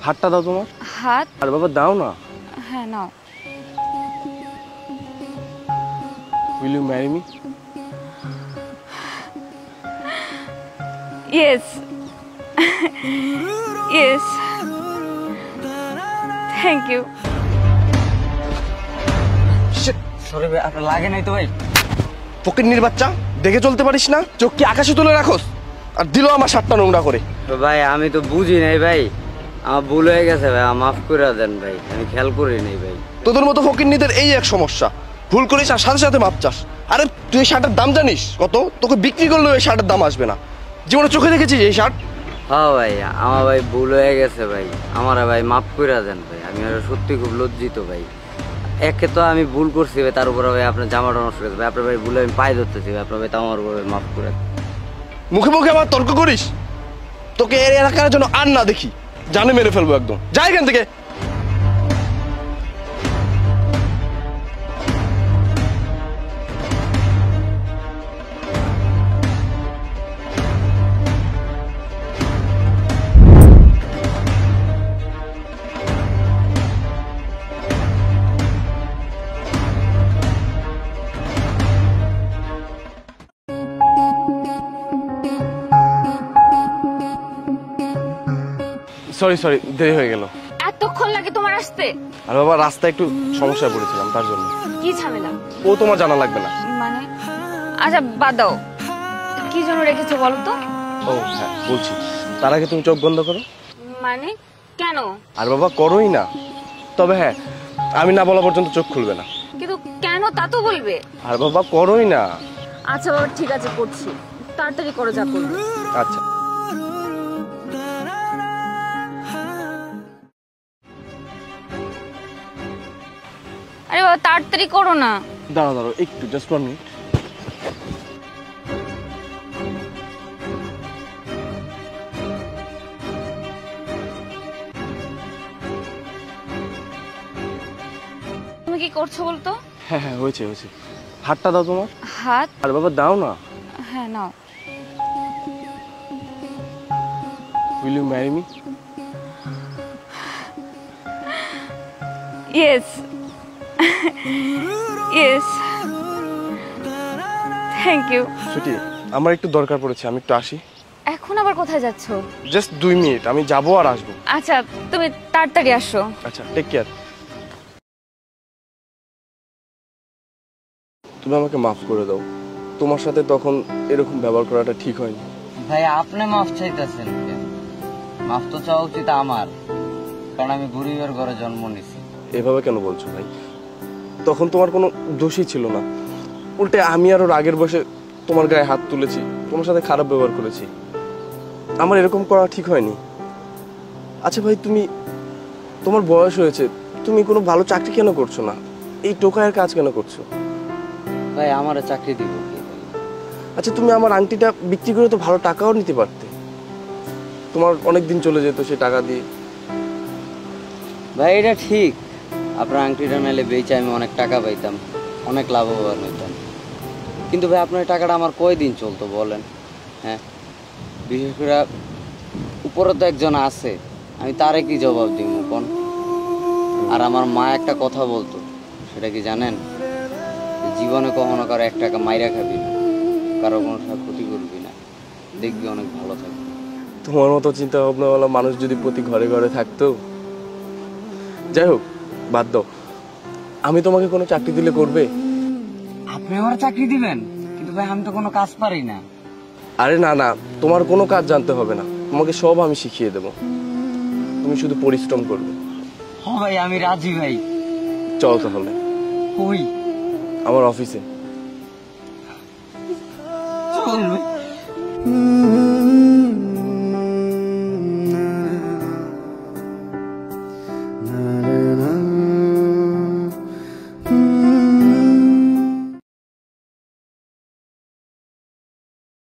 হাতটা দাও তোমার। হাত? আরে বাবা দাও না। হ্যাঁ নাও। Will you marry me? Yes. Yes. Thank you. Sorry ভাই, আপনার লাগে নাই তো ভাই? ফকিন্নির বাচ্চা, দেখে চলতে পারিস না? চোখ কি আকাশে তুলে রাখোস? আর দিল আমার শার্টটা নোংরা করে। ভাই আমি তো বুঝি নাই ভাই, আমার ভুল হয়ে গেছে ভাই, মাফ করে দেন ভাই, আমি খেয়াল করি নাই ভাই। তোদের মতো ফকিন্নিদের এই এক সমস্যা, ভুল করিস আর সাথে সাথে মাপ চাস। আরে তুই এই শার্টের দাম জানিস কত? তোকে বিক্রি করলেও এই শার্টের দাম আসবে না। জীবনে চোখে দেখেছিস এই শার্ট? হ্যাঁ ভাই, আমার ভাই ভুল হয়ে গেছে ভাই, আমার ভাই মাফ করে দেন ভাই, আমি সত্যি খুব লজ্জিত ভাই। একে তো আমি ভুল করছি ভাই, তার উপরে ভাই আপনার জামাটা নষ্ট করেছে ভাই, আপনার ভাই ভুলে আমি পায়ে ধরতেছি ভাই, আপনার ভাই তো আমার উপরে মাফ করে দেন। মুখে মুখে আবার তর্ক করিস? তোকে এর এলাকার জন্য আর না দেখি, জানে মেরে ফেলবো একদম। যাই এখান থেকে। সরি সরি, দেরি হয়ে গেল। এতক্ষণ লাগে তোমার আসতে? আর বাবা রাস্তায় একটু সমস্যায় পড়েছিলাম, তার জন্য। কি ঝামেলা? ও তোমার জানা লাগবে না। মানে? আচ্ছা বাদ দাও, কি জন্য রেখেছো বলো তো? ও হ্যাঁ বলছি, তার আগে তুমি চোখ বন্ধ করো। মানে কেন? আর বাবা করোই না। তবে হ্যাঁ, আমি না বলা পর্যন্ত চোখ খুলবে না। কিন্তু কেন তা তো বলবে। আর বাবা করোই না। আচ্ছা বাবা ঠিক আছে, করছি, তাড়াতাড়ি করো যা করবে। আচ্ছা। আরে বাবা তাড়াতাড়ি করো না। দাঁড়াও দাঁড়াও একটু, জাস্ট 1 মিনিট। তুমি কি করছো বলতো? হ্যাঁ হ্যাঁ হয়েছে হয়েছে। হাতটা দাও তোমার। হাত? আরে বাবা দাও না। হ্যাঁ নাও। Will you marry me? Yes. Yes. Thank you. সুটি, আমার একটু দরকার পড়েছে, আমি একটু আসি। এখন আবার কোথায় যাচ্ছো? জাস্ট 2 মিনিট, আমি যাবো আর আসবো। আচ্ছা তুমি তাড়াতাড়ি আসো। আচ্ছা টেক কেয়ার। তুমি আমাকে মাফ করে দাও, তোমার সাথে তখন এরকম ব্যবহার করাটা ঠিক হয়নি। ভাই আপনি মাফ চাইতেছেন কেন? মাফ তো চাওয়া উচিত আমার, কারণ আমি গরিবের ঘরে জন্ম নিছি। এভাবে কেন বলছো ভাই? তখন তোমার কোনো দোষই ছিল না, উল্টে আমি আরো রাগের বসে তোমার গায়ে হাত তুলেছি, তোমার সাথে খারাপ ব্যবহার করেছি। আমার এরকম করা ঠিক হয়নি। আচ্ছা ভাই, তোমার বয়স হয়েছে, তুমি কোনো ভালো চাকরি কেন করছো না? এই টোকায়ের কাজ কেন করছো? ভাই আমার চাকরি দিব কি? আচ্ছা তুমি আমার আংটিটা বিক্রি করে তো ভালো টাকাও নিতে পারতে, তোমার অনেক দিন চলে যেত সেই টাকা দিয়ে। ভাই এটা ঠিক, আপনার আংটিটা নাইলে বেচে আমি অনেক টাকা পাইতাম, অনেক লাভবান হইতাম, কিন্তু ভাই আপনার টাকাটা আমার কয়দিন চলতো বলেন? হ্যাঁ, বিশেষ করে উপরে তো একজন আছে, আমি তারে কি জবাব দিব কোন? আর আমার মা একটা কথা বলতো, সেটা কি জানেন? জীবনে কখনো কারো 1 টাকা মাইরা খাবি না, কারো কোনো ক্ষতি করবি না, দেখবি অনেক ভালো থাকবে। তোমার মতো চিন্তা ভাবনাওয়ালা মানুষ যদি প্রতি ঘরে ঘরে থাকতো। যাই হোক বাদ দাও, আমি তোমাকে কোনো চাকরি দিলে করবে? আপনি আমার চাকরি দিবেন? কিন্তু ভাই আমি তো কোনো কাজ পারি না। আরে না না, তোমার কোনো কাজ জানতে হবে না, তোমাকে সব আমি শিখিয়ে দেব, তুমি শুধু পরিশ্রম করবে। হ্যাঁ ভাই আমি রাজি ভাই। চলো তাহলে। কই? আমার অফিসে। চল ভাই।